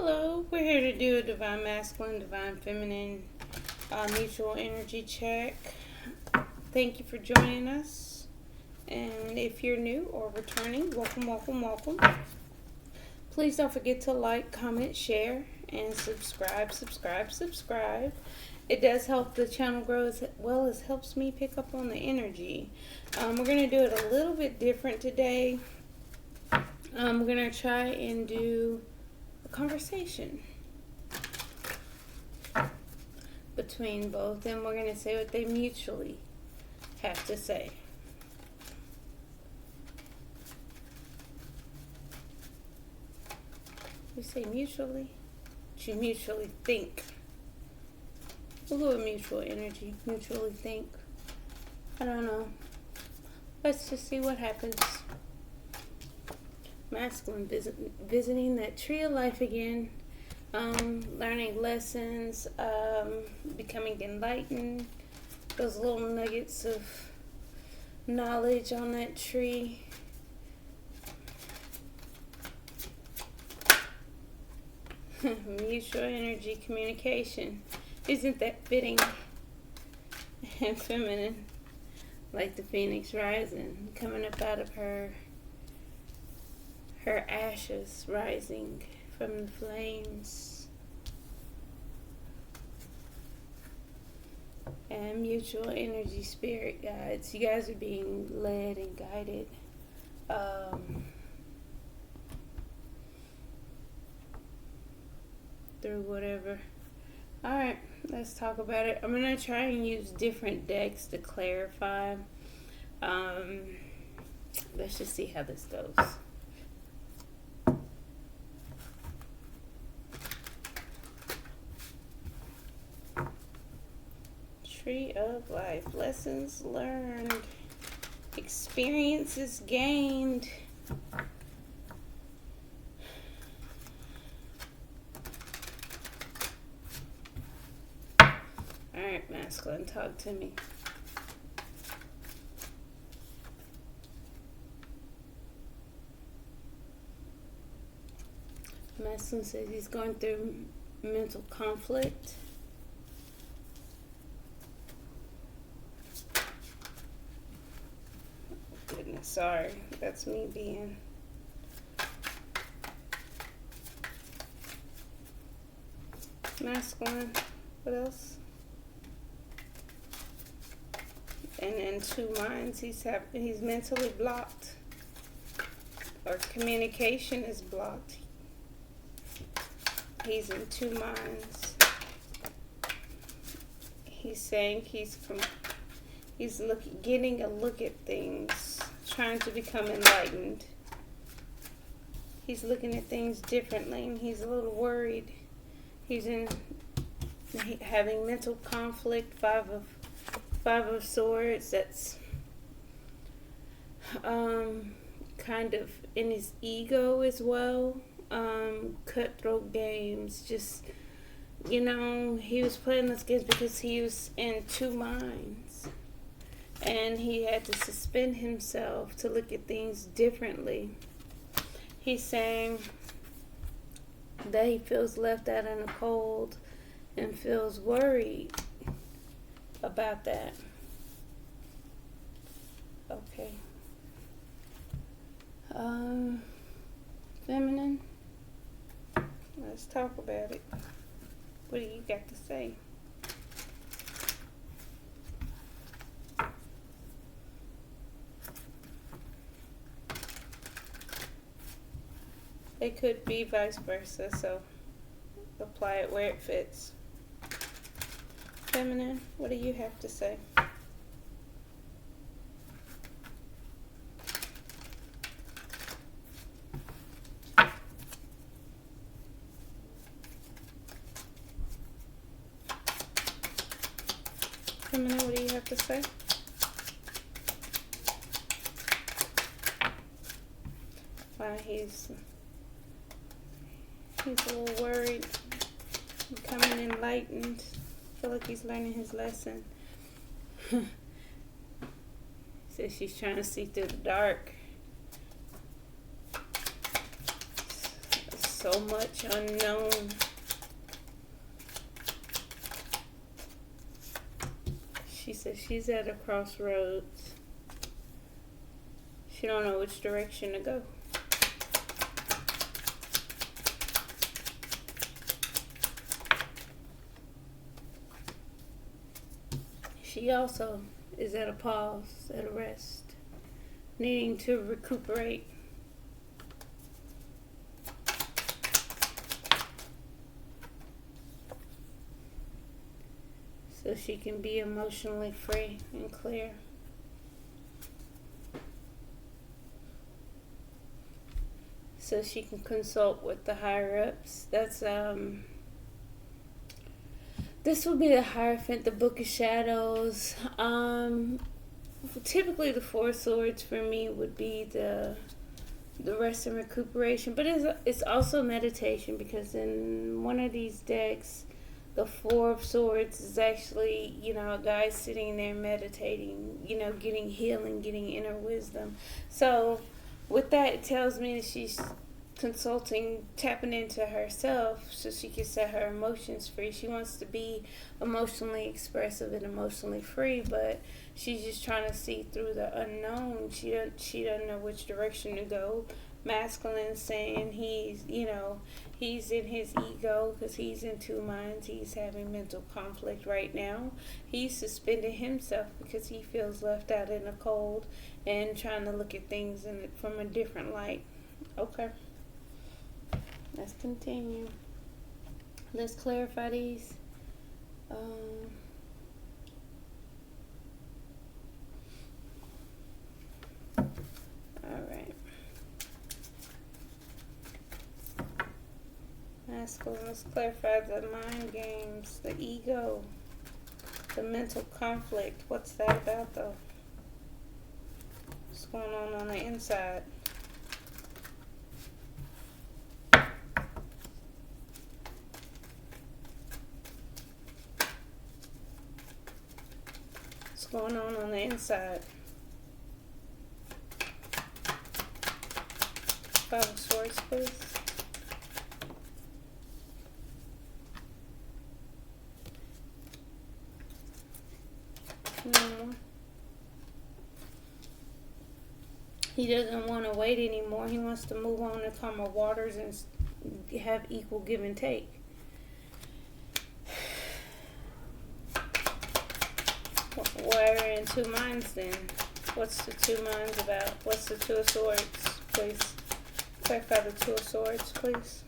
Hello, we're here to do a divine masculine, divine feminine mutual energy check. Thank you for joining us. And if you're new or returning, welcome. Please don't forget to like, comment, share, and subscribe. It does help the channel grow as well as helps me pick up on the energy. We're going to do it a little bit different today. We're going to try and do a conversation between both, and we're going to say what they mutually have to say. We say mutually, but you mutually think. We'll go with mutual energy, mutually think. I don't know. Let's just see what happens. Masculine visiting that tree of life again, learning lessons, becoming enlightened, those little nuggets of knowledge on that tree. Mutual energy communication. Isn't that fitting and feminine? Like the phoenix rising, coming up out of her ashes, rising from the flames. And mutual energy, spirit guides. You guys are being led and guided. Through whatever. Alright, let's talk about it. I'm going to try and use different decks to clarify. Let's just see how this goes. Tree of life. Lessons learned. Experiences gained. Alright, masculine, talk to me. Masculine says he's going through mental conflict. Goodness, sorry. That's me being... masculine. What else? And in two minds, he's mentally blocked, or communication is blocked. He's in two minds. He's saying he's getting a look at things, trying to become enlightened. He's looking at things differently, and he's a little worried. He's having mental conflict. Five of Swords. That's kind of in his ego as well. Cutthroat games. Just, he was playing those games because he was in two minds, and he had to suspend himself to look at things differently. He's saying that he feels left out in the cold and feels worried about that. Okay. Feminine. Let's talk about it. What do you got to say? It could be vice versa, so apply it where it fits. Feminine, what do you have to say? Feminine, what do you have to say? Why he's a little worried, becoming enlightened. I feel like he's learning his lesson. Says she's trying to see through the dark. so much unknown. She says she's at a crossroads. She don't know which direction to go. She also is at a pause, at a rest, needing to recuperate. So she can be emotionally free and clear. So she can consult with the higher ups. That's this will be the Hierophant, the Book of Shadows. Typically the Four Swords for me would be the rest and recuperation, but it's also meditation, because in one of these decks, the Four of Swords is actually, a guy sitting there meditating, getting healing, getting inner wisdom. So with that, it tells me that she's consulting, tapping into herself so she can set her emotions free. She wants to be emotionally expressive and emotionally free, but she's just trying to see through the unknown. She doesn't know which direction to go. Masculine saying he's in his ego because he's in two minds. He's having mental conflict right now. He's suspended himself because he feels left out in the cold and trying to look at things from a different light. Okay. Let's continue. Let's clarify these. Alright. Masculine, let's clarify the mind games, the ego, the mental conflict. What's that about, though? What's going on the inside? What's going on the inside? Five of Swords, please. No. He doesn't want to wait anymore. He wants to move on to calmer waters and have equal give and take. Why are we in two minds then? What's the two minds about? What's the Two of Swords, please? Clarify the Two of Swords, please.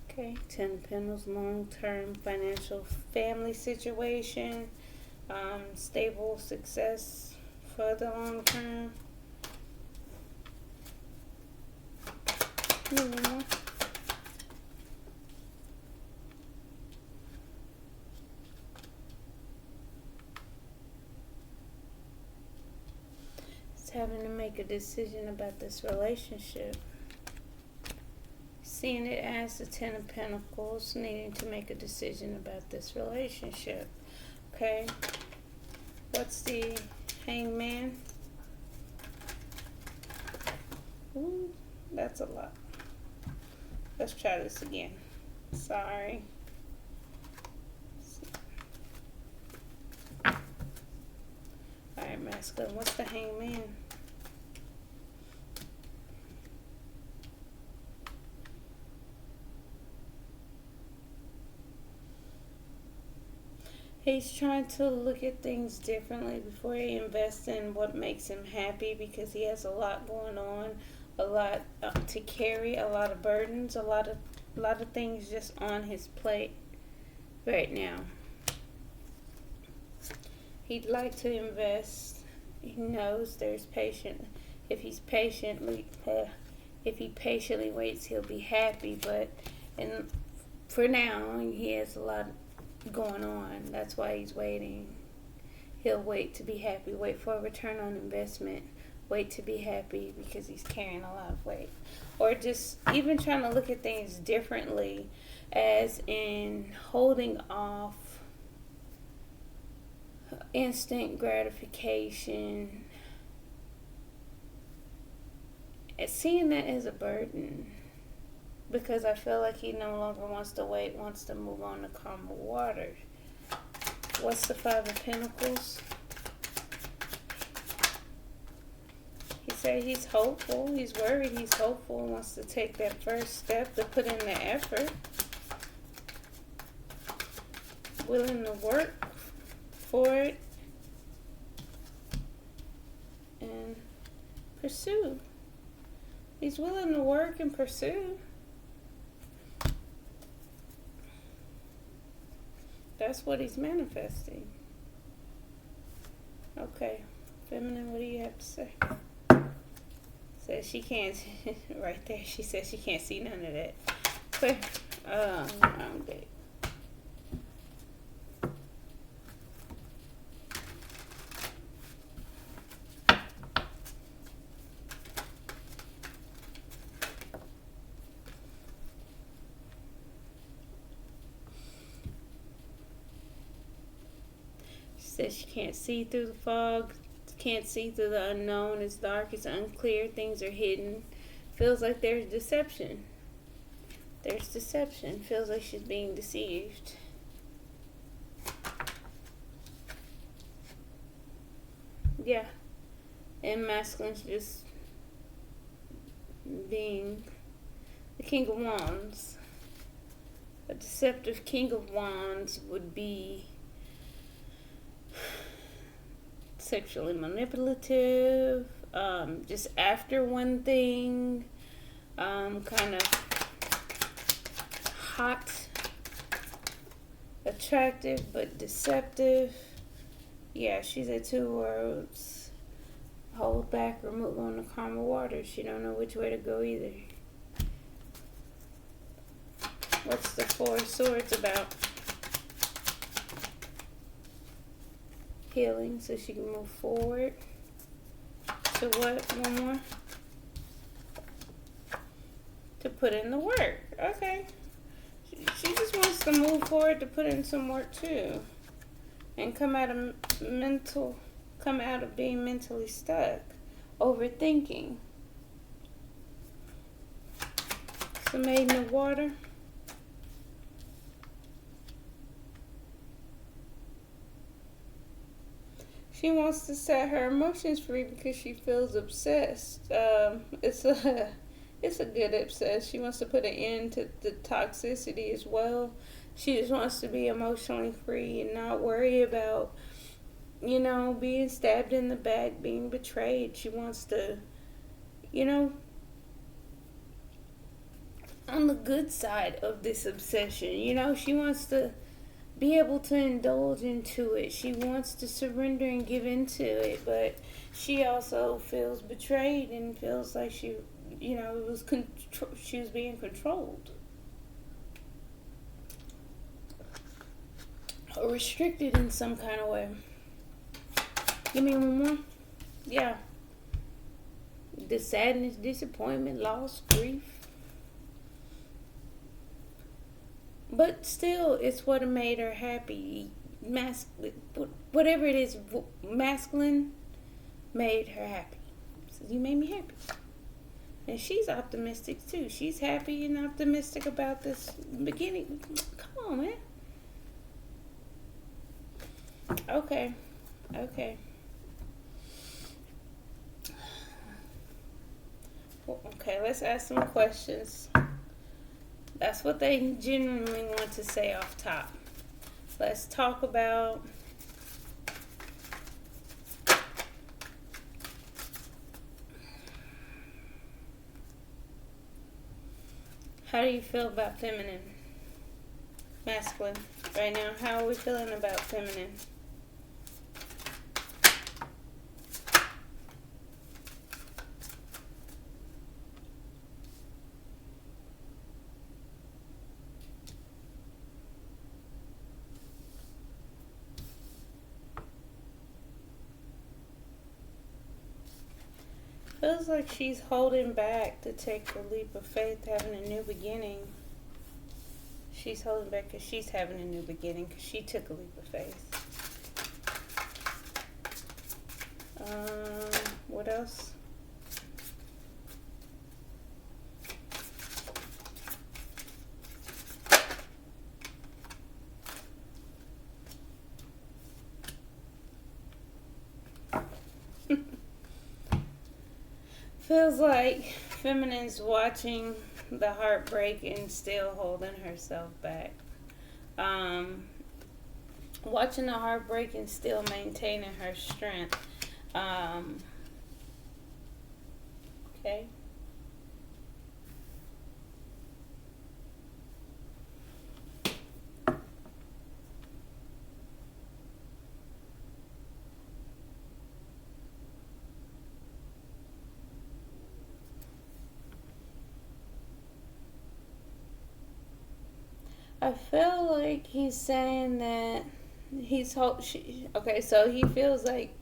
Okay, 10 of Pentacles, long-term financial family situation, stable success for the long term. One more. It's having to make a decision about this relationship. Seeing it as the 10 of Pentacles, needing to make a decision about this relationship. Okay. What's the Hangman? Ooh, that's a lot. Let's try this again. Sorry. Alright, Masculine. What's the Hangman? He's trying to look at things differently before he invests in what makes him happy, because he has a lot going on, a lot to carry, a lot of burdens, a lot of things just on his plate right now. He'd like to invest. He knows there's patience. If he patiently waits, he'll be happy. But for now, he has a lot going on. That's why he's waiting. He'll wait to be happy, wait for a return on investment, wait to be happy because he's carrying a lot of weight. Or just even trying to look at things differently, as in holding off instant gratification, seeing that as a burden. because I feel like he no longer wants to wait, wants to move on to calmer waters. What's the Five of Pentacles? He said he's hopeful, he's worried, he's hopeful, wants to take that first step to put in the effort. Willing to work for it and pursue. He's willing to work and pursue. That's what he's manifesting. Okay, feminine, what do you have to say? Says she can't, right there, she says she can't see none of that. Clear. Wrong day. Says she can't see through the fog, can't see through the unknown. It's dark, it's unclear, things are hidden. Feels like there's deception. There's deception. Feels like she's being deceived. Yeah. And masculine's just being the King of Wands. A deceptive King of Wands would be sexually manipulative, just after one thing, kind of hot, attractive, but deceptive. Yeah, she's at two worlds. Hold back or move on to calmer waters. She don't know which way to go either. What's the Four of Swords about? Healing, so she can move forward. To what? One more? To put in the work. Okay. She just wants to move forward to put in some work too. And come out of being mentally stuck. Overthinking. So Maiden of Water. She wants to set her emotions free because she feels obsessed. It's a good obsessed. She wants to put an end to the toxicity as well. She just wants to be emotionally free and not worry about, being stabbed in the back, being betrayed. She wants to, on the good side of this obsession, she wants to be able to indulge into it. She wants to surrender and give into it, but she also feels betrayed and feels like she was being controlled or restricted in some kind of way. Give me one more. Yeah. The sadness, disappointment, loss, grief. But still, it's what made her happy. Whatever it is, masculine made her happy. So you made me happy. And she's optimistic too. She's happy and optimistic about this beginning. Come on, man. Okay. Okay, let's ask some questions. That's what they genuinely want to say off top. Let's talk about how do you feel about feminine, masculine right now? How are we feeling about feminine? Feels like she's holding back to take the leap of faith, having a new beginning. She's holding back because she's having a new beginning because she took a leap of faith. What else? Feels like feminine's watching the heartbreak and still holding herself back. Um, Watching the heartbreak and still maintaining her strength. Um, okay. I feel like he's saying that okay, so he feels like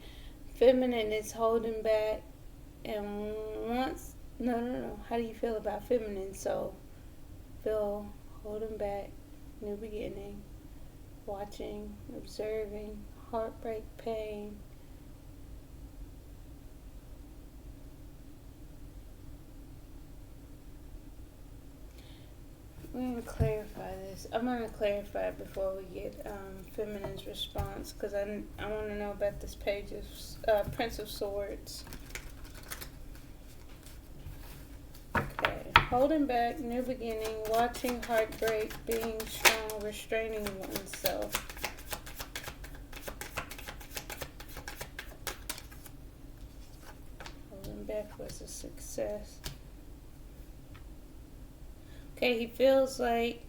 feminine is holding back and wants no. How do you feel about feminine? So feel holding back, new beginning, watching, observing, heartbreak, pain. We're going to clarify this. I'm going to clarify it before we get feminine's response because I want to know about this page of Prince of Swords. Okay. Holding back, new beginning, watching heartbreak, being strong, restraining oneself. Holding back was a success. Okay, he feels like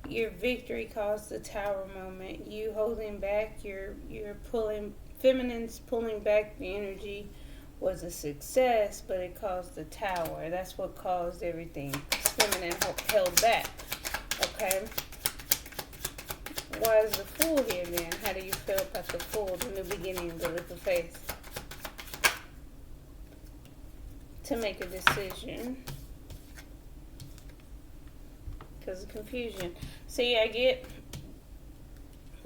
your victory caused the tower moment. You holding back, you're pulling, feminine's pulling back the energy was a success, but it caused the tower. That's what caused everything. Feminine held back. Okay. Why is the Fool here then? How do you feel about the Fool, the new beginning, the leap of faith? To make a decision. Because of confusion. See, I get,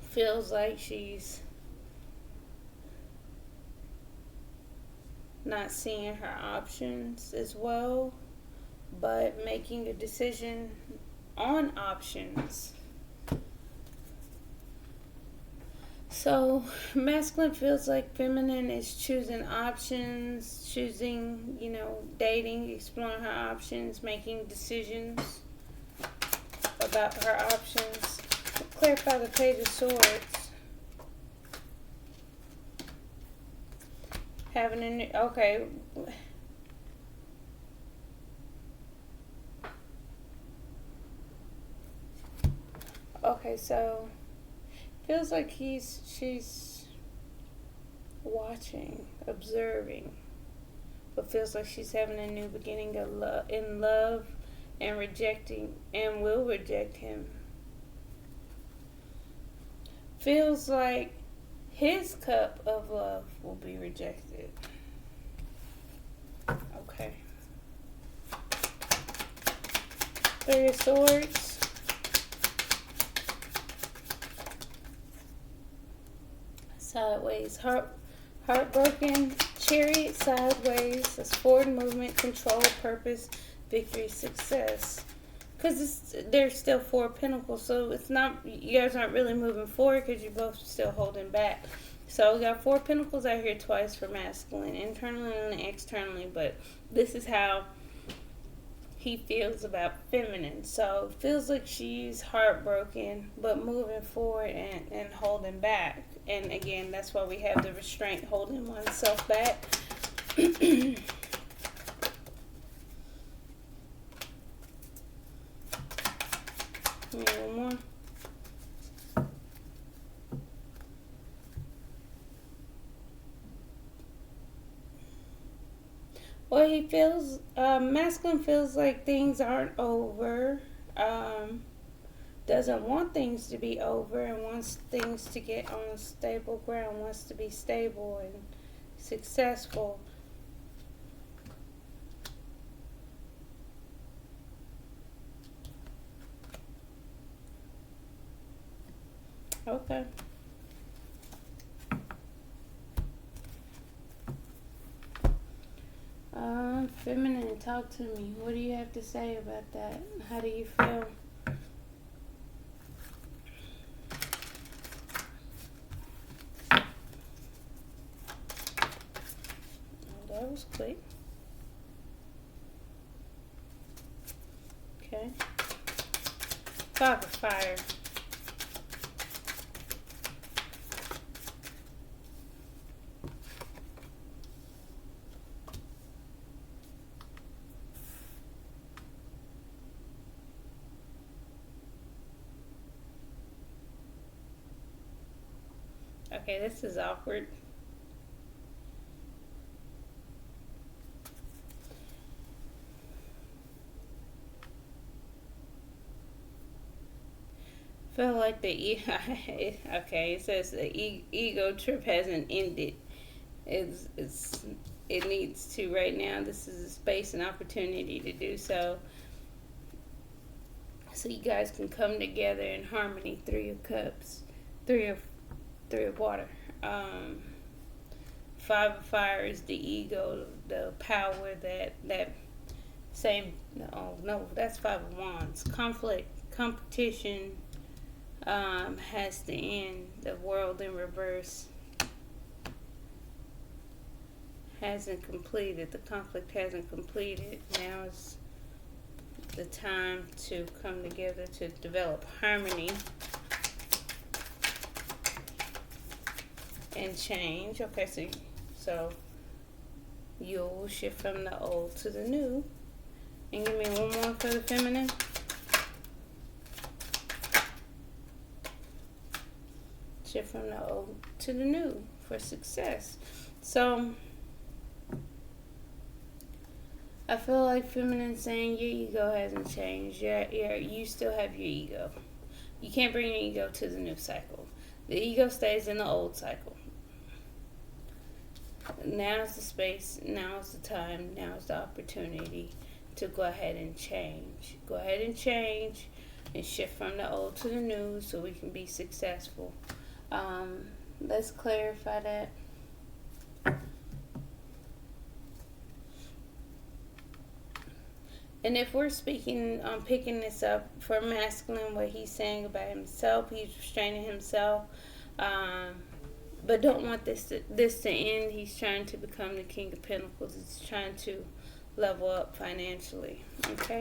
feels like she's not seeing her options as well, but making a decision on options. So masculine feels like feminine is choosing options, choosing, dating, exploring her options, making decisions about her options. Clarify the Page of Swords. Having a new, okay. Okay, so feels like she's watching, observing, but feels like she's having a new beginning in love and rejecting and will reject him. Feels like his cup of love will be rejected. Okay. Three of Swords. Sideways. Heartbroken. Chariot sideways. That's forward movement, control, purpose, victory, success. Because there's still 4 pentacles, so it's not, you guys aren't really moving forward because you're both still holding back. So we got 4 pentacles out here twice for masculine, internally and externally, but this is how he feels about feminine. So it feels like she's heartbroken, but moving forward and holding back. And again, that's why we have the restraint, holding oneself back. One more. Well, he feels, masculine feels like things aren't over, doesn't want things to be over and wants things to get on stable ground, wants to be stable and successful. Okay. Feminine, talk to me. What do you have to say about that? How do you feel? Oh, that was quick. Five of fire. Okay, this is awkward. Feel like the okay. It says the ego trip hasn't ended. It needs to right now. This is a space and opportunity to do so. So you guys can come together in harmony. Three of cups, three of water. Five of fire is the ego, the power that same. No, that's five of wands. Conflict, competition. Has to end. The world in reverse hasn't completed. The conflict hasn't completed. Now is the time to come together to develop harmony and change. Okay, so you'll shift from the old to the new. And give me one more for the feminine. Shift from the old to the new for success. So I feel like feminine saying your ego hasn't changed. You still have your ego. You can't bring your ego to the new cycle. The ego stays in the old cycle. Now is the space, now is the time, now is the opportunity to go ahead and change. Go ahead and change and shift from the old to the new so we can be successful. Let's clarify that. And if we're speaking, picking this up for masculine, what he's saying about himself, he's restraining himself, but don't want this to end. He's trying to become the King of Pentacles. He's trying to level up financially. Okay.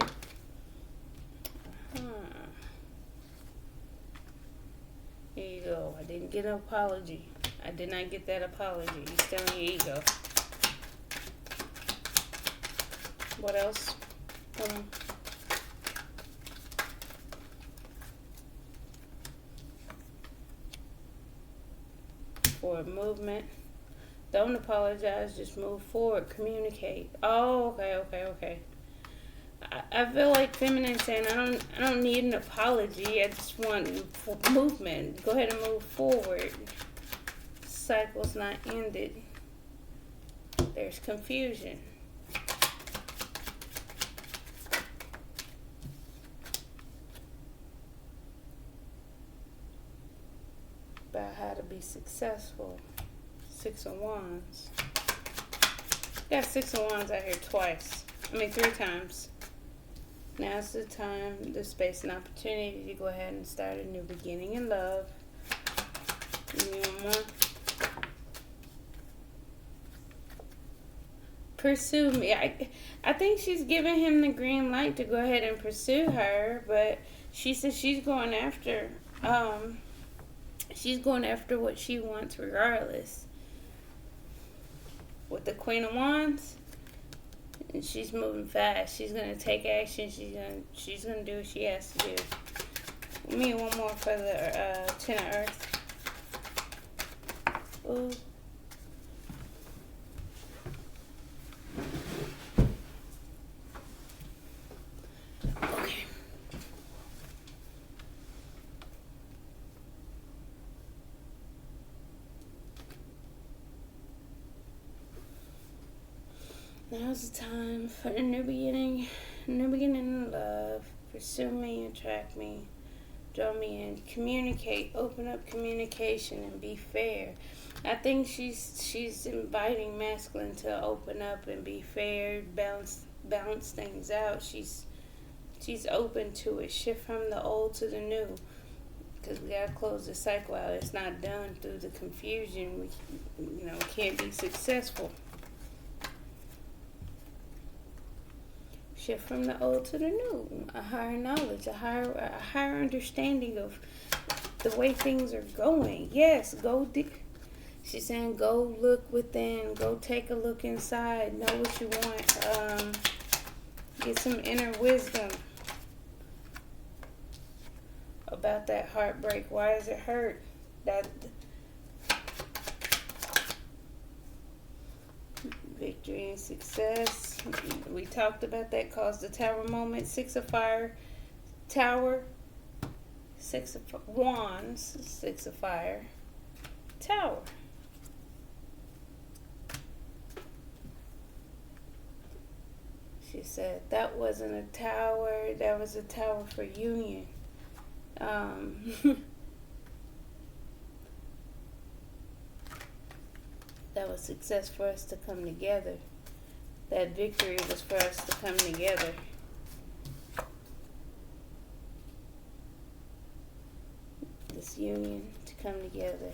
Here you go. I didn't get an apology. I did not get that apology. You're still in your ego. What else? Forward movement. Don't apologize. Just move forward. Communicate. Oh, okay. I feel like feminine saying I don't need an apology. I just want movement. Go ahead and move forward. Cycle's not ended. There's confusion. About how to be successful. Six of Wands. Got Six of Wands out here three times. Now's the time, the space and opportunity to go ahead and start a new beginning in love. Give me one more. Pursue me. I think she's giving him the green light to go ahead and pursue her, but she says she's going after what she wants regardless. With the Queen of Wands, and she's moving fast. She's gonna take action. She's gonna do what she has to do. Give me one more for the Ten of Earth. Ooh. Okay. Now's the time for a new beginning in love. Pursue me, attract me, draw me in, communicate, open up communication, and be fair. I think she's inviting masculine to open up and be fair, balance things out. She's open to it. Shift from the old to the new, because we gotta close the cycle out. It's not done through the confusion. We can't be successful. Shift from the old to the new. A higher knowledge, a higher understanding of the way things are going. Yes, go deep. She's saying go look within. Go take a look inside. Know what you want. Get some inner wisdom about that heartbreak. Why does it hurt? That victory and success. We talked about that. Caused the tower moment. 6 of fire. Tower. 6 of wands. 6 of fire. Tower. She said that wasn't a tower. That was a tower for union. That was success for us to come together. That victory was for us to come together. This union to come together.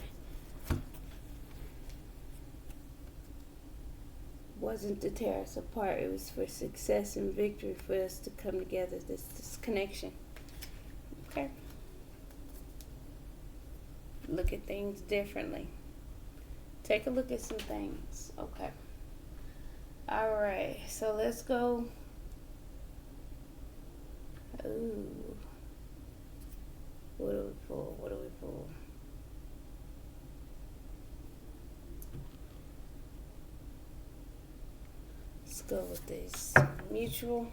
Wasn't to tear us apart. It was for success and victory for us to come together. This connection. Okay. Look at things differently. Take a look at some things. Okay. All right. So let's go. Ooh. What do we pull? What do we pull? Let's go with this. Mutual.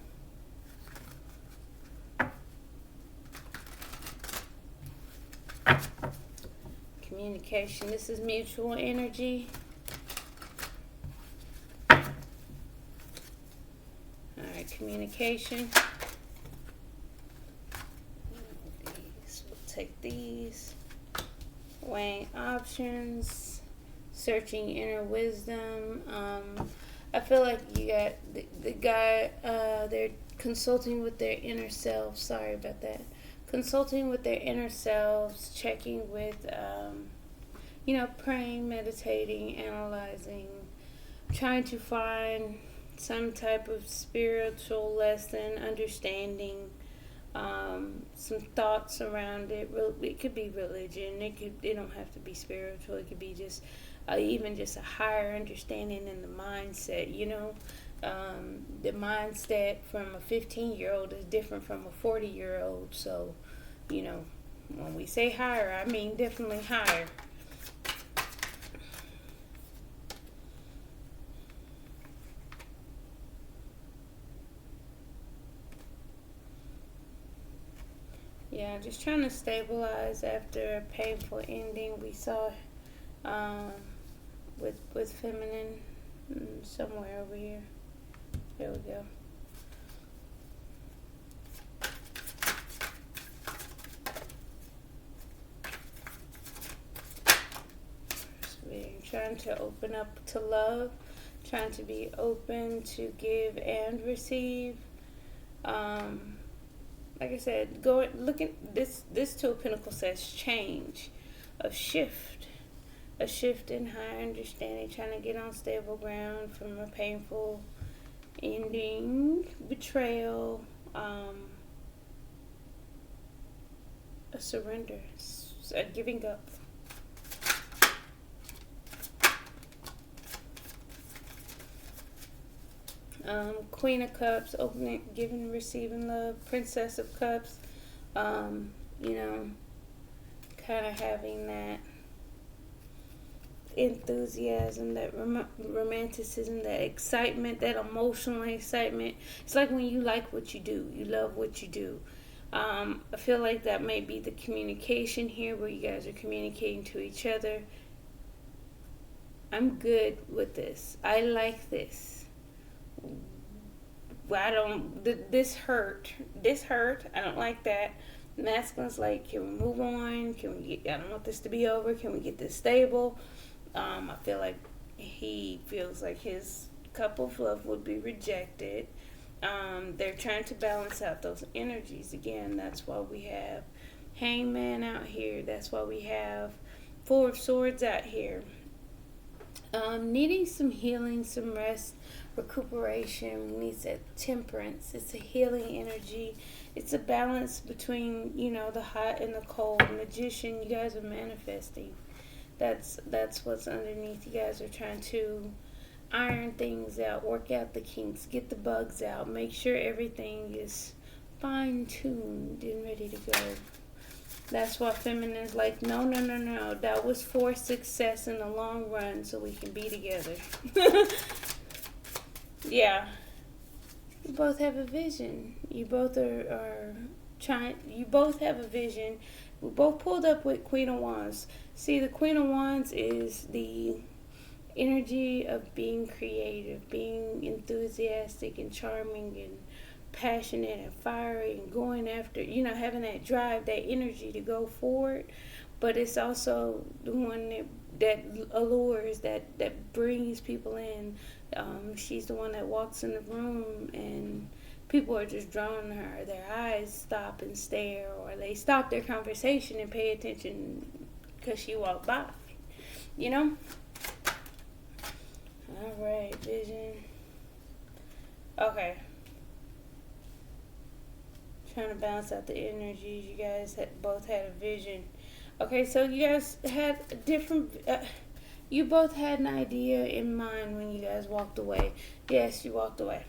Communication. This is mutual energy. Alright, communication. We'll take these. Weighing options. Searching inner wisdom. I feel like you got the guy, they're consulting with their inner self. Sorry about that. Consulting with their inner selves, checking with, praying, meditating, analyzing, trying to find some type of spiritual lesson, understanding, some thoughts around it. It could be religion. It don't have to be spiritual. It could be just even just a higher understanding in the mindset. The mindset from a 15-year-old is different from a 40-year-old. So, when we say higher, I mean definitely higher. Yeah, just trying to stabilize after a painful ending we saw with feminine somewhere over here. There we go. Trying to open up to love, trying to be open to give and receive. Like I said, look at this. This Two of Pentacles says change, a shift in higher understanding, trying to get on stable ground from a painful ending, betrayal, a surrender, a giving up. Queen of Cups, opening, giving, receiving love. Princess of Cups, kind of having that enthusiasm, that romanticism, that excitement, that emotional excitement. It's like when you like what you do, you love what you do. I feel like that might be the communication here, where you guys are communicating to each other. I'm good with this. I like this. This hurt. I don't like that. Masculine's like, can we move on? I don't want this to be over. Can we get this stable? I feel like he feels like his cup of love would be rejected. They're trying to balance out those energies. Again, that's why we have Hangman out here. That's why we have Four of Swords out here. Needing some healing, some rest, recuperation. Needs that temperance. It's a healing energy. It's a balance between, the hot and the cold. Magician, you guys are manifesting. That's what's underneath. You guys are trying to iron things out, work out the kinks, get the bugs out, make sure everything is fine tuned and ready to go. That's why feminine's like, no, no, no, no. That was for success in the long run so we can be together. Yeah. You both have a vision. You both are trying, you both have a vision. We both pulled up with Queen of Wands. See, the Queen of Wands is the energy of being creative, being enthusiastic and charming and passionate and fiery and going after, having that drive, that energy to go forward. But it's also the one that allures, that brings people in. She's the one that walks in the room and people are just drawn to her. Their eyes stop and stare, or they stop their conversation and pay attention because she walked by. Alright, vision. Okay. Trying to balance out the energies. You guys both had a vision. Okay, so you guys had different... you both had an idea in mind when you guys walked away. Yes, you walked away.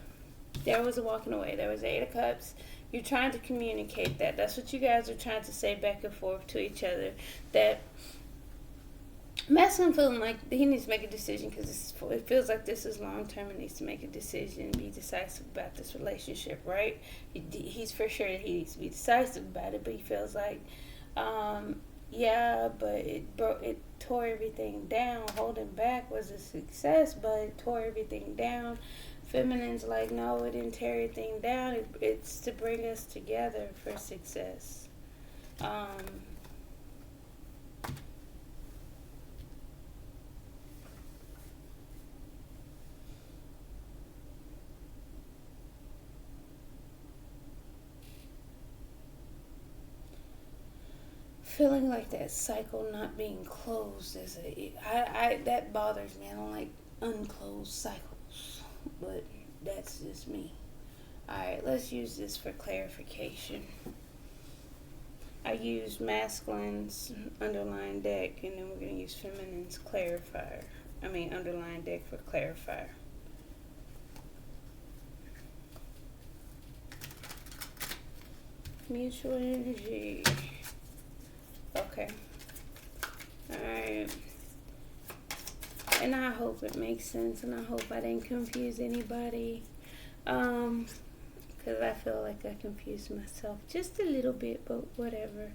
There was a walking away. There was 8 of Cups. You're trying to communicate that. That's what you guys are trying to say back and forth to each other. That masculine feeling like he needs to make a decision because it feels like this is long term and needs to make a decision, be decisive about this relationship, right? He's for sure that he needs to be decisive about it, but he feels like, yeah, but it tore everything down. Holding back was a success, but it tore everything down. Feminine's like, no, it didn't tear everything down. It's to bring us together for success. Feeling like that cycle not being closed is that bothers me. I don't like unclosed cycles, but that's just me. Alright, let's use this for clarification. I used masculine's underlying deck, and then we're going to use feminine's underlying deck for clarifier. Mutual energy. Okay. Alright. And I hope it makes sense, and I hope I didn't confuse anybody. Because I feel like I confused myself just a little bit, but whatever.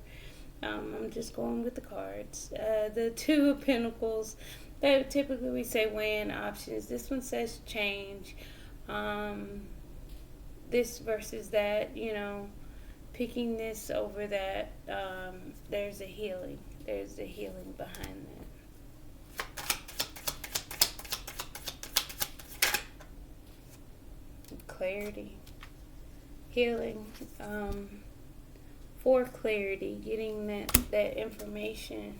I'm just going with the cards. The 2 of Pentacles. Typically we say weighing options. This one says change. This versus that, picking this over that. There's a healing. There's the healing behind that. Clarity. Healing. For clarity. Getting that information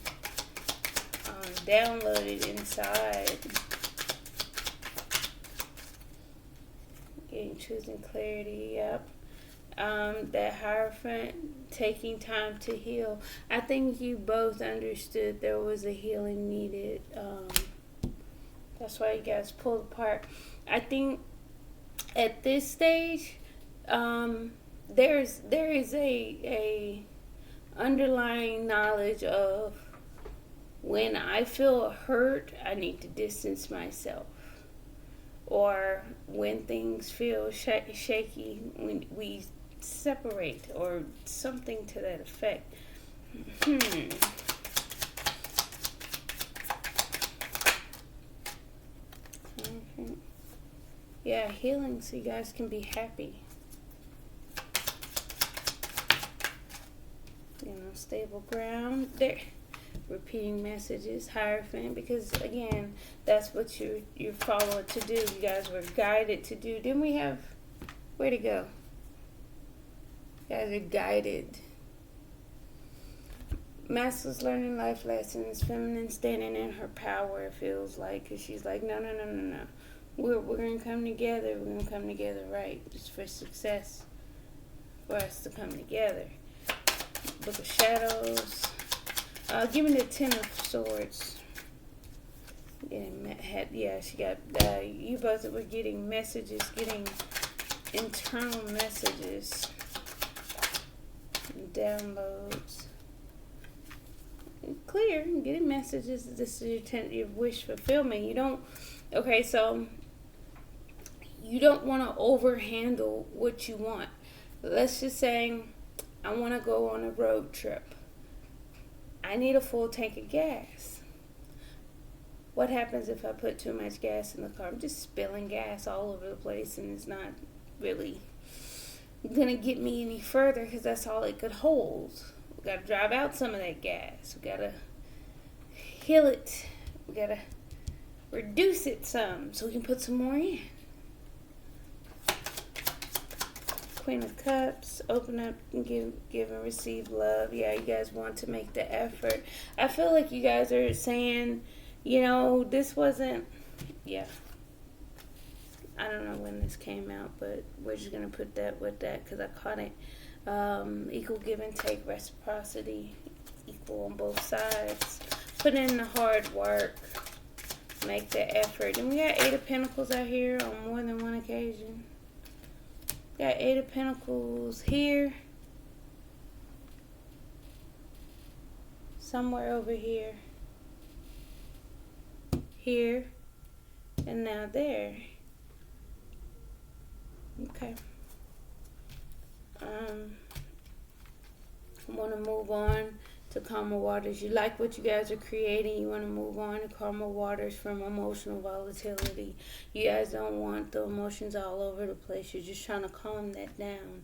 downloaded inside. Choosing clarity. Yep. That Hierophant, taking time to heal. I think you both understood there was a healing needed. That's why you guys pulled apart. I think at this stage, there is a underlying knowledge of when I feel hurt, I need to distance myself. Or when things feel shaky, when we separate, or something to that effect. Yeah, healing so you guys can be happy. Stable ground. There. Repeating messages, Hierophant, because again, that's what you're followed to do. You guys were guided to do. Then we have, where to go? You guys are guided. Masculine's learning life lessons. Feminine standing in her power, it feels like. Because she's like, no, no, no, no, no. We're going to come together. We're going to come together right. It's for success. For us to come together. Book of Shadows. Give me the Ten of Swords. She got, you both were getting messages, getting internal messages, downloads. Clear, getting messages. This is your wish fulfillment. You don't, okay, so you don't want to overhandle what you want. Let's just say I want to go on a road trip. I need a full tank of gas. What happens if I put too much gas in the car? I'm just spilling gas all over the place, and it's not really gonna get me any further because that's all it could hold. We gotta drive out some of that gas. We gotta heal it. We gotta reduce it some so we can put some more in. Queen of Cups, open up and give and receive love. Yeah, you guys want to make the effort. I feel like you guys are saying, this wasn't, I don't know when this came out, but we're just going to put that with that because I caught it. Equal give and take, reciprocity, equal on both sides. Put in the hard work, make the effort. And we got Eight of Pentacles out here on more than one occasion. Got Eight of Pentacles here. Somewhere over here. Here. And now there. Okay. I want to move on to calmer waters. You like what you guys are creating. You want to move on to calmer waters from emotional volatility. You guys don't want the emotions all over the place. You're just trying to calm that down.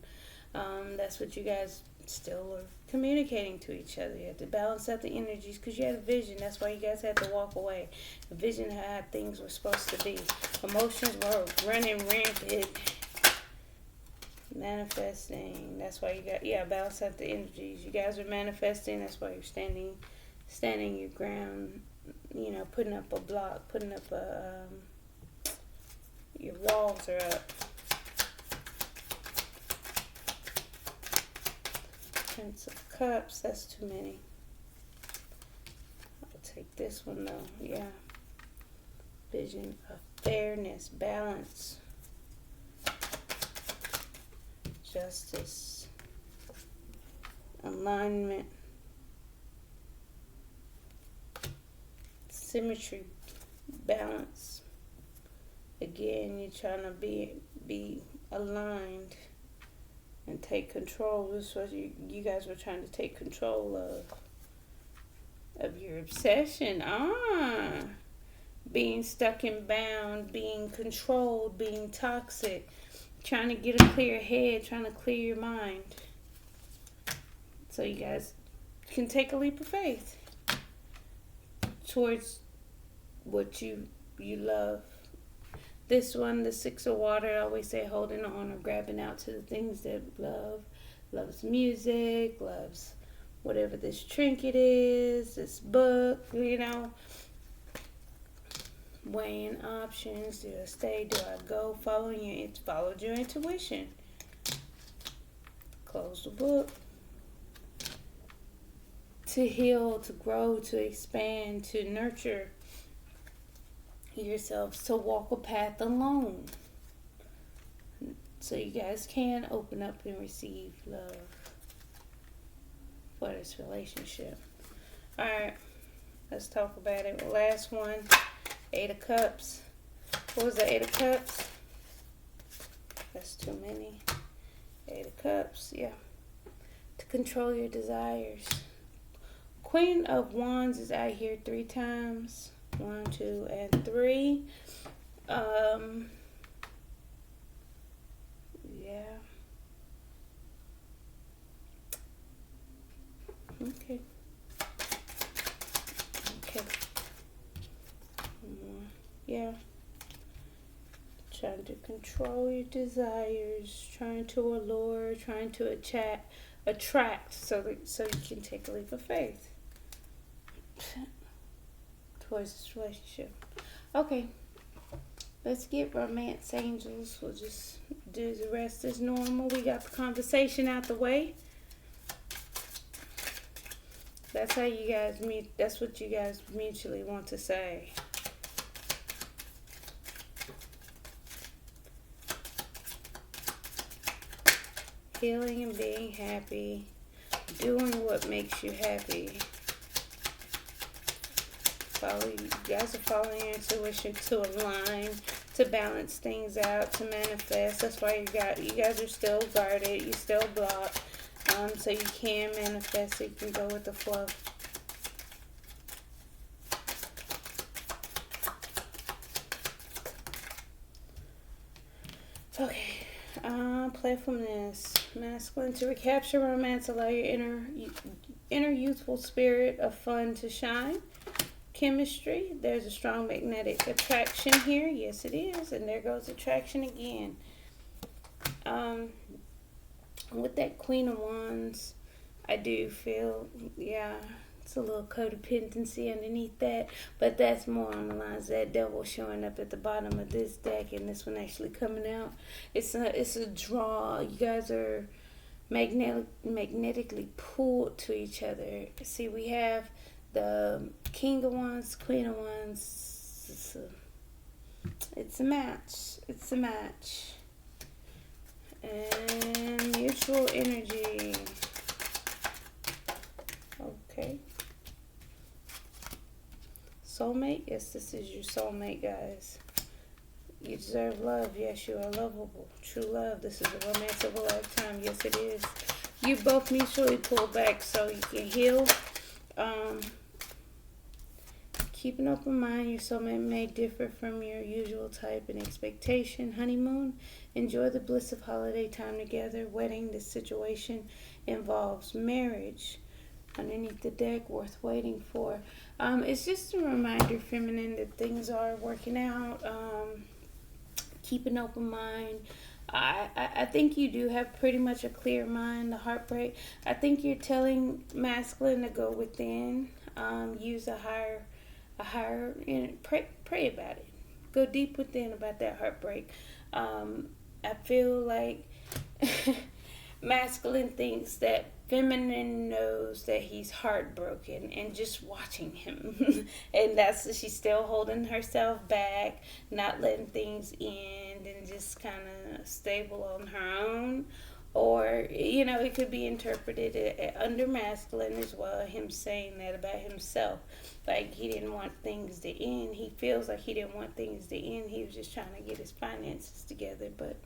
That's what you guys still are communicating to each other. You have to balance out the energies because you had a vision. That's why you guys had to walk away. A vision of how things were supposed to be. Emotions were running rampant. Manifesting. That's why you got, balance out the energies. You guys are manifesting. That's why you're standing your ground. Putting up a block, putting up your walls are up. Prince of Cups, that's too many. I'll take this one though. Yeah. Vision of fairness, balance, justice, alignment, symmetry, balance. Again, you're trying to be aligned and take control. This is what you guys were trying to take control of your obsession. Being stuck and bound, being controlled, being toxic, trying to get a clear head, trying to clear your mind. So you guys can take a leap of faith towards what you love. This one, the Six of Water, I always say holding on or grabbing out to the things that love. Loves music, loves whatever this trinket is, this book, weighing options. Do I stay? Do I go? Followed your intuition. Close the book. To heal, to grow, to expand, to nurture yourselves, to walk a path alone. So you guys can open up and receive love for this relationship. Alright, let's talk about it. Last one. Eight of Cups. What was the Eight of Cups? That's too many. Eight of Cups, yeah. To control your desires. Queen of Wands is out here 3 times. 1, 2, and 3. Yeah. Okay. Yeah. Trying to control your desires, trying to allure, trying to attract so you can take a leap of faith. towards this relationship. Okay, let's get romance angels. We'll just do the rest as normal. We got the conversation out the way. That's how you guys meet. That's what you guys mutually want to say. Healing and being happy. Doing what makes you happy. You guys are following your intuition to align, to balance things out, to manifest. That's why you guys are still guarded. You're still blocked. So you can manifest. So you can go with the flow. Okay. Playfulness. Masculine. To recapture romance, allow your inner youthful spirit of fun to shine. Chemistry. There's a strong magnetic attraction here. Yes, it is. And there goes attraction again. With that Queen of Wands, I do feel, yeah, it's a little codependency underneath that, but that's more on the lines of that devil showing up at the bottom of this deck and this one actually coming out. It's a draw. You guys are magnetically pulled to each other. See, we have the King of Wands, Queen of Wands. It's a match. It's a match. And mutual energy. Okay. Soulmate. Yes, this is your soulmate, guys. You deserve love. Yes, you are lovable. True love. This is the romance of a lifetime. Yes, it is. You both mutually pull back so you can heal. Keep an open mind. Your soulmate may differ from your usual type and expectation. Honeymoon. Enjoy the bliss of holiday time together. Wedding. This situation involves marriage. Underneath the deck, worth waiting for. It's just a reminder, feminine, that things are working out. Keep an open mind. I think you do have pretty much a clear mind. The heartbreak. I think you're telling masculine to go within. Use a higher, pray about it. Go deep within about that heartbreak. I feel like masculine thinks that feminine knows that he's heartbroken and just watching him. And that's, she's still holding herself back, not letting things end, and just kind of stable on her own. Or, it could be interpreted under masculine as well, him saying that about himself. Like, he didn't want things to end. He feels like he didn't want things to end. He was just trying to get his finances together. But,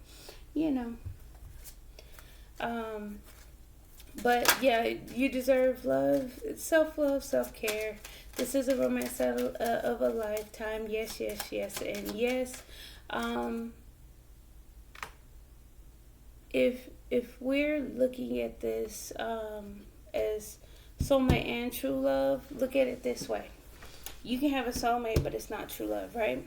but yeah, you deserve love. It's self-love, self-care. This is a romance of a lifetime. Yes, yes, yes, and yes. If we're looking at this as soulmate and true love, look at it this way. You can have a soulmate, but it's not true love, right?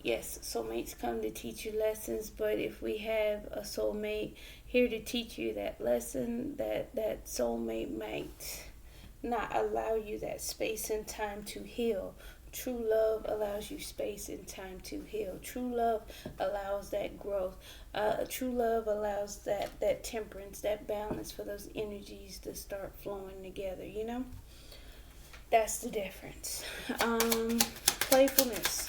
Yes, soulmates come to teach you lessons, but if we have a soulmate here to teach you that lesson, that soulmate might not allow you that space and time to heal. True love allows you space and time to heal. True love allows that growth. True love allows that temperance, that balance for those energies to start flowing together, That's the difference. Playfulness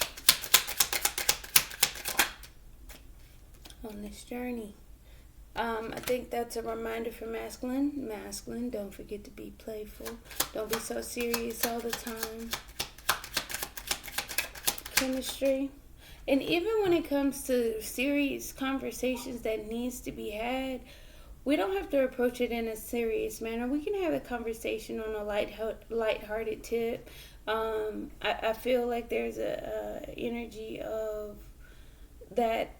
on this journey. I think that's a reminder for masculine. Masculine, don't forget to be playful. Don't be so serious all the time. Chemistry. And even when it comes to serious conversations that needs to be had, we don't have to approach it in a serious manner. We can have a conversation on a lighthearted tip. I feel like there's a energy of that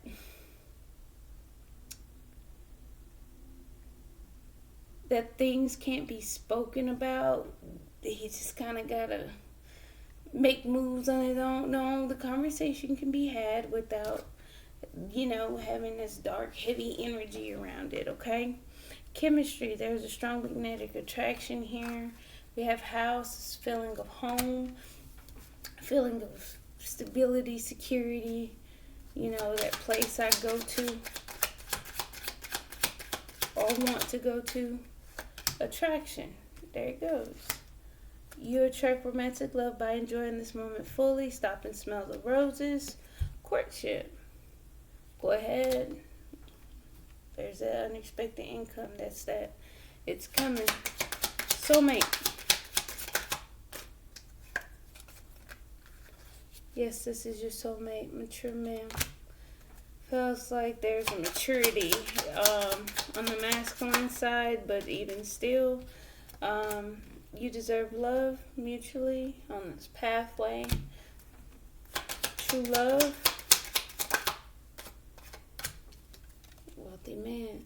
things can't be spoken about. He just kind of gotta make moves on his own. No, the conversation can be had without, having this dark, heavy energy around it, okay? Chemistry, there's a strong magnetic attraction here. We have house, feeling of home, feeling of stability, security, that place I go to or want to go to. Attraction, there it goes. You attract romantic love by enjoying this moment fully. Stop and smell the roses. Courtship, go ahead. There's that unexpected income. That's that. It's coming. Soulmate. Yes, this is your soulmate, mature man. Feels like there's a maturity on the masculine side, but even still, you deserve love mutually on this pathway. True love. Wealthy man.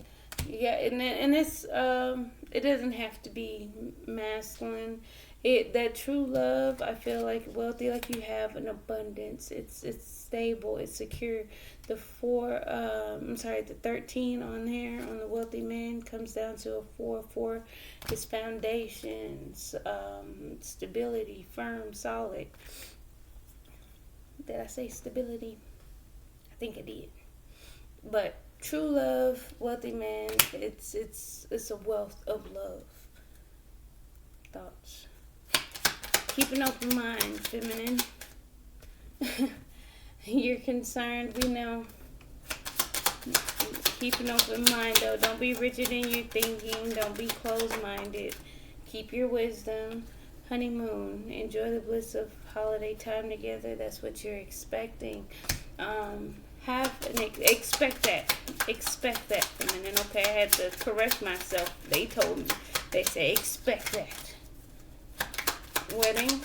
Yeah, and it's it doesn't have to be masculine. That true love, I feel like wealthy, like you have an abundance. It's stable, it's secure. The 13 on there on the wealthy man comes down to a 4. His foundations, stability, firm, solid. Did I say stability? I think I did. But true love, wealthy man, it's a wealth of love. Thoughts. Keep an open mind, feminine. You're concerned, we know. Keep an open mind, though. Don't be rigid in your thinking. Don't be closed-minded. Keep your wisdom. Honeymoon. Enjoy the bliss of holiday time together. That's what you're expecting. Expect that. Expect that, feminine. Okay, I had to correct myself. They told me. They say expect that. Wedding.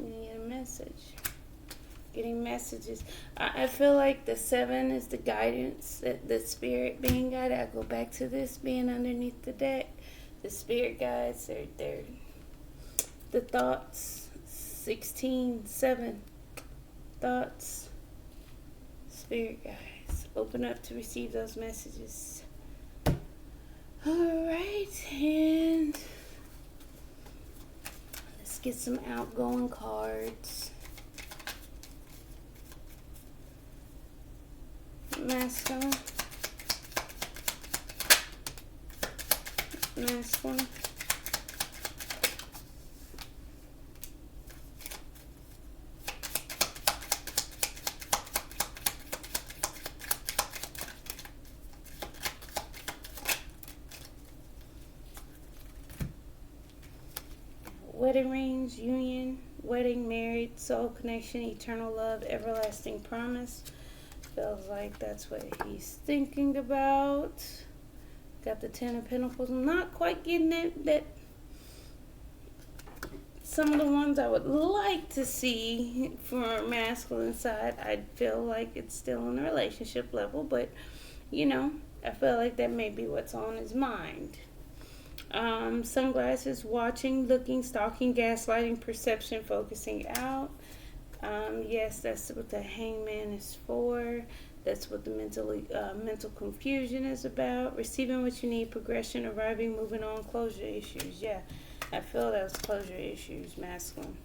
You need a message. Getting messages. I feel like the 7 is the guidance, the spirit being guided. I go back to this being underneath the deck. The spirit guides, they're the thoughts. 16, 7 thoughts. Spirit guides. Open up to receive those messages. Alright, and let's get some outgoing cards. Masculine. Masculine. Wedding rings, union, wedding, married, soul connection, eternal love, everlasting promise. Feels like that's what he's thinking about. Got the 10 of Pentacles. I'm not quite getting that some of the ones I would like to see for masculine side, I feel like it's still on a relationship level, but I feel like that may be what's on his mind. Sunglasses, watching, looking, stalking, gaslighting, perception, focusing out. Yes, that's what the hangman is for. That's what the mental confusion is about. Receiving what you need, progression, arriving, moving on, closure issues. Yeah, I feel that was closure issues, masculine.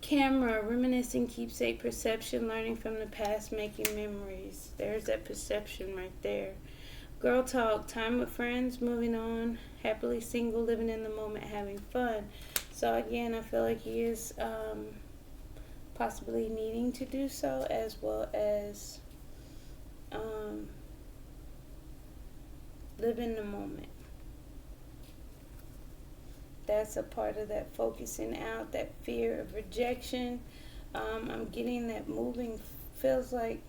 Camera, reminiscing, keepsake, perception, learning from the past, making memories. There's that perception right there. Girl talk, time with friends, moving on, happily single, living in the moment, having fun. So again, I feel like he is possibly needing to do so, as well as live in the moment. That's a part of that focusing out, that fear of rejection. I'm getting that moving, feels like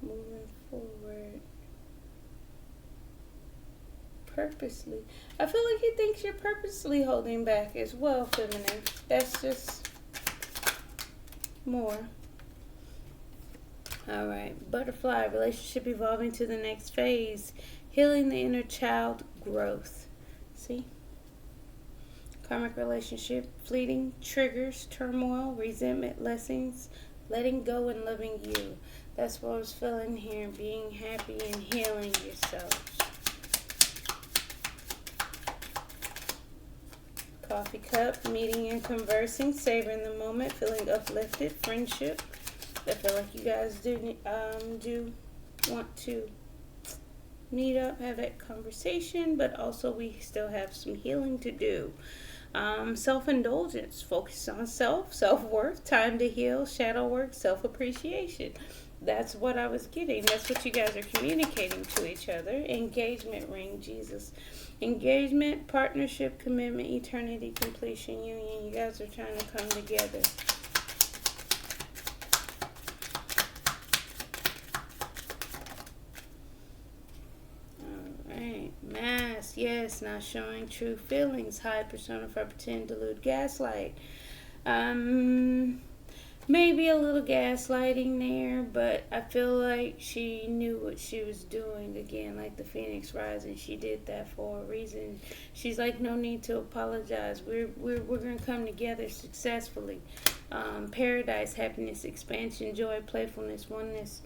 moving forward purposely. I feel like he thinks you're purposely holding back as well, feminine. That's just more. Alright, butterfly, relationship evolving to the next phase. Healing the inner child, growth. See? Karmic relationship, fleeting, triggers, turmoil, resentment, lessons letting go and loving you. That's what I was feeling here, being happy and healing yourself. Coffee cup, meeting and conversing, savoring the moment, feeling uplifted, friendship. I feel like you guys do want to meet up, have that conversation, but also we still have some healing to do. Self-indulgence, focus on self-worth, time to heal, shadow work, self-appreciation. That's what I was getting. That's what you guys are communicating to each other. Engagement ring, Jesus. Engagement, partnership, commitment, eternity, completion, union. You guys are trying to come together. Alright. Mask, yes, not showing true feelings. Hide, personify, pretend, delude, gaslight. Maybe a little gaslighting there, but I feel like she knew what she was doing. Again, like the Phoenix Rising, she did that for a reason. She's like, no need to apologize. We're gonna come together successfully. Paradise, happiness, expansion, joy, playfulness, oneness,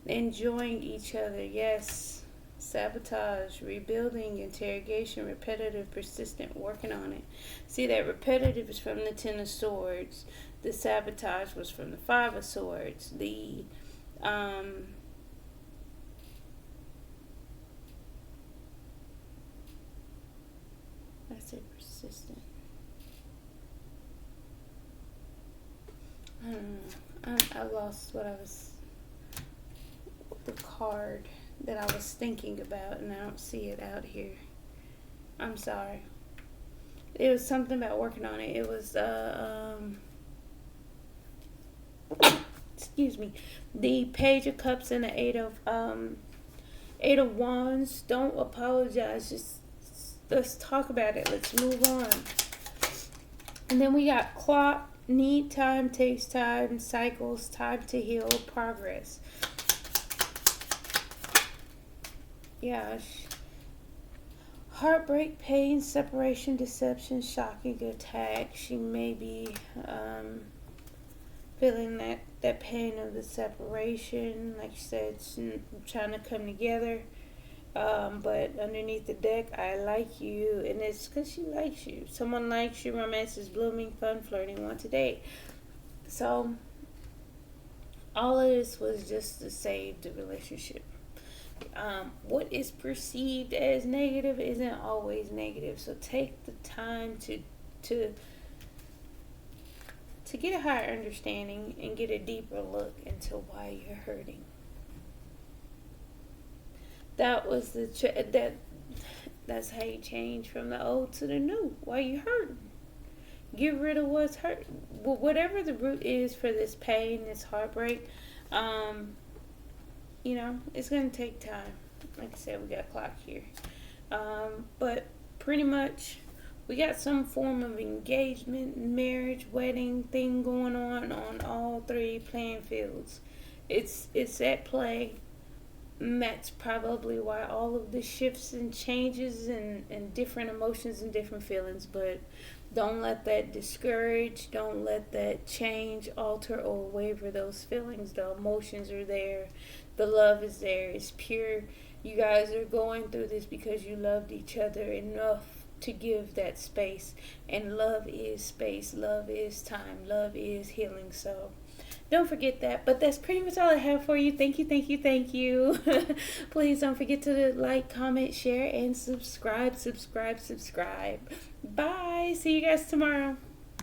enjoying each other. Yes. Sabotage, rebuilding, interrogation, repetitive, persistent, working on it. See, that repetitive is from the Ten of Swords. The sabotage was from the Five of Swords. The I said persistent. I don't know. I lost what I was, the card that I was thinking about, and I don't see it out here. I'm sorry. It was something about working on it. It was excuse me, the Page of Cups and the Eight of Wands. Don't apologize. Just let's talk about it. Let's move on. And then we got clock. Need time, takes time, cycles, time to heal, progress. Yeah. Heartbreak, pain, separation, deception, shocking attack. She may be feeling that pain of the separation. Like she said, she's trying to come together. But underneath the deck, I like you. And it's because she likes you. Someone likes you. Romance is blooming, fun, flirting, want to date. So, all of this was just to save the relationship. What is perceived as negative isn't always negative. So take the time to get a higher understanding and get a deeper look into why you're hurting. That was that's how you change from the old to the new. Why you hurting? Get rid of what's hurt. Well, whatever the root is for this pain, this heartbreak, it's going to take time. Like I said, we got a clock here. But pretty much, we got some form of engagement, marriage, wedding thing going on all three playing fields. It's at play. And that's probably why all of the shifts and changes and different emotions and different feelings. But don't let that discourage. Don't let that change, alter, or waver those feelings. The emotions are there. The love is there. It's pure. You guys are going through this because you loved each other enough to give that space. And love is space. Love is time. Love is healing. So don't forget that. But that's pretty much all I have for you. Thank you, thank you, thank you. Please don't forget to like, comment, share, and subscribe. Bye. See you guys tomorrow.